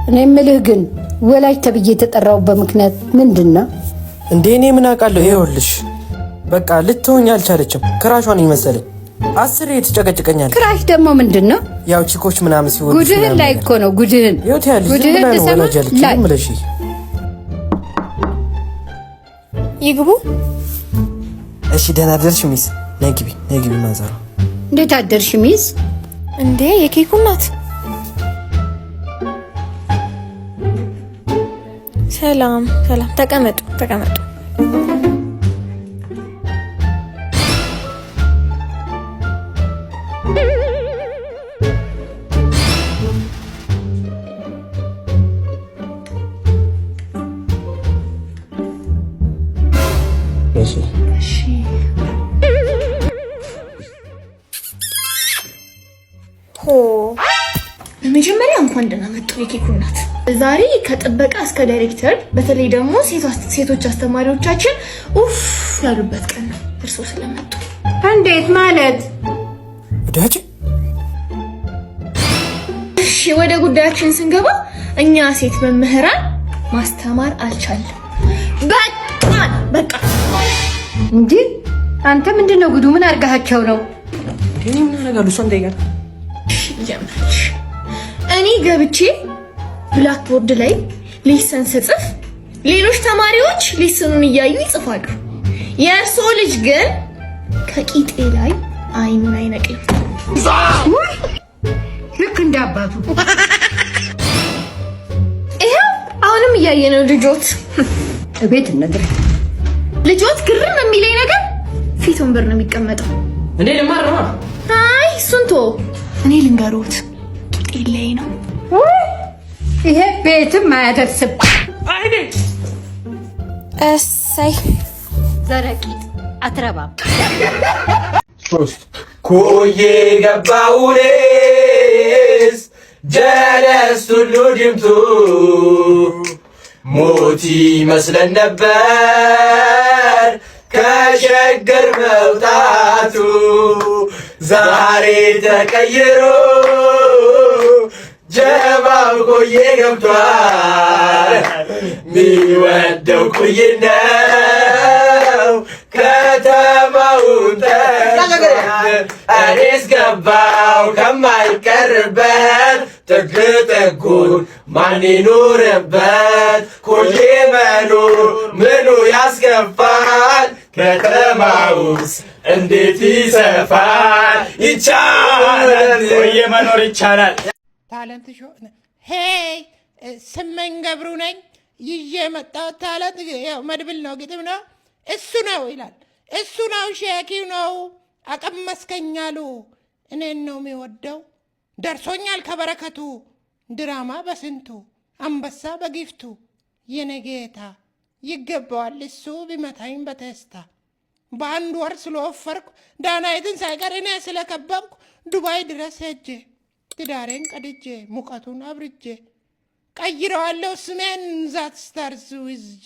እኔ ምልህ ግን ወላጅ ተብዬ የተጠራውበት ምክንያት ምንድነው? እንዴ እኔ ምን አውቃለሁ? ይኸውልሽ በቃ ልትሆኝ አልቻለችም። ክራሿን ይመሰለኝ 10 የተጨቀጨቀኛል። ክራሽ ደግሞ ምንድነው? ያው ቺኮች ምናምን ሲወዱ ጉድህን ላይ እኮ ነው ጉድህን። ይወት ያለሽ ጉድህን ተሰማለች ምለሽ ይግቡ። እሺ ደህና አደርሽ ሚስ። ነይ ግቢ ማዘሯ። እንዴት አደርሽ ሚስ? እንዴ የኬኩ እናት ሰላም። ተቀመጡ። በመጀመሪያ እንኳን ደህና መጡ የኬኩ እናት። ዛሬ ከጥበቃ እስከ ዳይሬክተር በተለይ ደግሞ ሴቶች አስተማሪዎቻችን ኡፍ ያሉበት ቀን ነው እርሶ ስለመጡ። እንዴት ማለት? ወዳጅ እሺ ወደ ጉዳያችን ስንገባ እኛ ሴት መምህራን ማስተማር አልቻለም። በቃ እንዴ አንተ ምንድነው ጉዱ? ምን አርጋቸው ነው? እኔ ምን አረጋለሁ? እሷን ጠይቃት። ጀምርሽ እኔ ገብቼ ብላክቦርድ ላይ ሊሰን ስጽፍ ሌሎች ተማሪዎች ሊሰኑን እያዩ ይጽፋሉ። የእርሶ ልጅ ግን ከቂጤ ላይ አይኑን አይነቅልም። ልክ እንደ አባቱ። ይሄው አሁንም እያየነው ልጆት እቤት ነገር ልጆት ግርም የሚለኝ ነገር ፊት ወንበር ነው የሚቀመጠው። እንዴ ለማረማ አይ እሱን ቶ እኔ ልንገሮት ቂጤ ላይ ነው። ይሄ ቤትም አያደርስም። አይኔ እሰይ ዘረቂት አትረባም። ኮዬ ገባውኔስ ጀለስ ሁሉ ድምቱ ሞቲ መስለን ነበር ከሸገር መውጣቱ ዛሬ ተቀይሮ ጀማው ኮዬ ገብቷል። ሚወደው ኮዬ ነው ከተማውን ጠርቷል። እኔስ ገባው ከማይቀርበት ጥግ ጥጉን ማን ይኑርበት? ኮዬ መኖር ምኑ ያስገፋል? ከተማውስ እንዴት ይሰፋል? ይቻላል ኮዬ መኖር ይቻላል። ታለንት ሾ ሄይ ስመኝ ገብሩ ነኝ። ይዤ የመጣሁት ታለንት ያው መድብል ነው፣ ግጥም ነው። እሱ ነው ይላል። እሱ ነው ሼኪው ነው አቀመስከኛሉ እኔን ነው የሚወደው ደርሶኛል ከበረከቱ ድራማ በስንቱ አንበሳ በጊፍቱ የኔ ጌታ ይገባዋል እሱ ቢመታኝ በቴስታ በአንድ ወር ስለወፈርኩ ዳናይትን ሳይቀር እኔ ስለከበብኩ ዱባይ ድረስ ሄጄ ትዳሬን ቀድጄ ሙቀቱን አብርጄ ቀይረዋለሁ ስሜን ዛት ስታርዝ ውዝጄ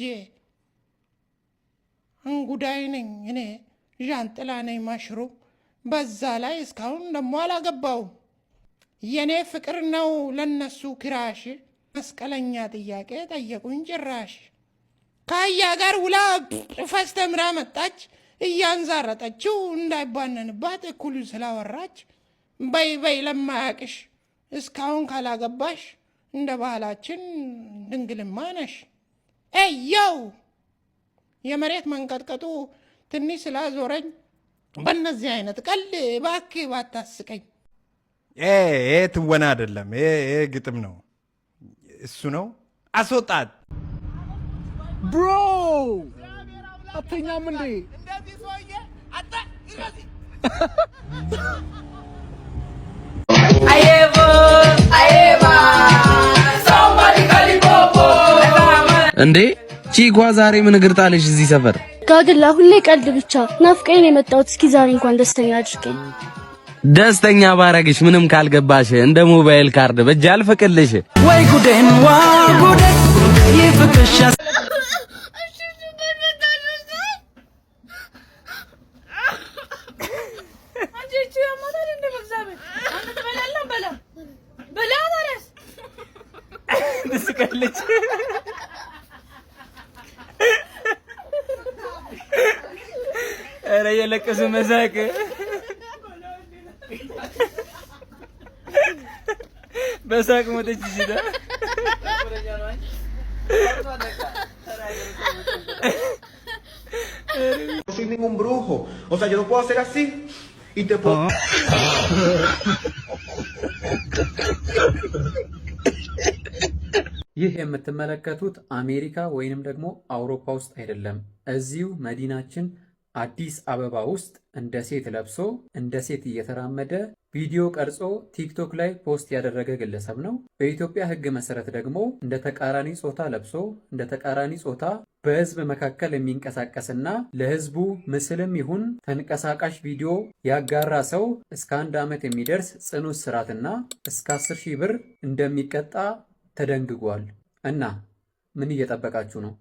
እንጉዳይ ነኝ እኔ ዣንጥላ ነኝ ማሽሩም በዛ ላይ እስካሁን ደሞ አላገባውም። የኔ ፍቅር ነው ለነሱ ክራሽ መስቀለኛ ጥያቄ ጠየቁኝ ጭራሽ። ከአያ ጋር ውላ ፈስተምራ መጣች እያንዛረጠችው እንዳይባነንባት እኩሉ ስላወራች በይ ለማያቅሽ እስካሁን ካላገባሽ እንደ ባህላችን ድንግልማ ነሽ። ኤየው የመሬት መንቀጥቀጡ ትንሽ ስላዞረኝ በእነዚህ አይነት ቀልድ እባክህ ባታስቀኝ። ትወና አይደለም፣ ግጥም ነው። እሱ ነው አስወጣት። ብሮ አተኛም እንዴ? እንዴ ቺኳ ዛሬ ምን እግር ጣለሽ እዚህ ሰፈር? ጋግላ ሁሌ ቀልድ ብቻ ናፍቀኝ የመጣሁት። እስኪ ዛሬ እንኳን ደስተኛ አድርገኝ። ደስተኛ ባረግሽ ምንም ካልገባሽ እንደ ሞባይል ካርድ በእጅ አልፈቅልሽ። ወይ ጉዴን ዋ ጉዴ ይፍቅርሽ ትስቃለች። ኧረ የለቀሱ መሳቅ በሳቅ ሞተች ይችላል። No soy ningún brujo. O sea, yo no puedo hacer así y te puedo... ይህ የምትመለከቱት አሜሪካ ወይንም ደግሞ አውሮፓ ውስጥ አይደለም። እዚሁ መዲናችን አዲስ አበባ ውስጥ እንደ ሴት ለብሶ እንደ ሴት እየተራመደ ቪዲዮ ቀርጾ ቲክቶክ ላይ ፖስት ያደረገ ግለሰብ ነው። በኢትዮጵያ ሕግ መሰረት ደግሞ እንደ ተቃራኒ ጾታ ለብሶ እንደ ተቃራኒ ጾታ በህዝብ መካከል የሚንቀሳቀስና ለህዝቡ ምስልም ይሁን ተንቀሳቃሽ ቪዲዮ ያጋራ ሰው እስከ 1 ዓመት የሚደርስ ጽኑ እስራትና እስከ 10,000 ብር እንደሚቀጣ ተደንግጓል። እና ምን እየጠበቃችሁ ነው?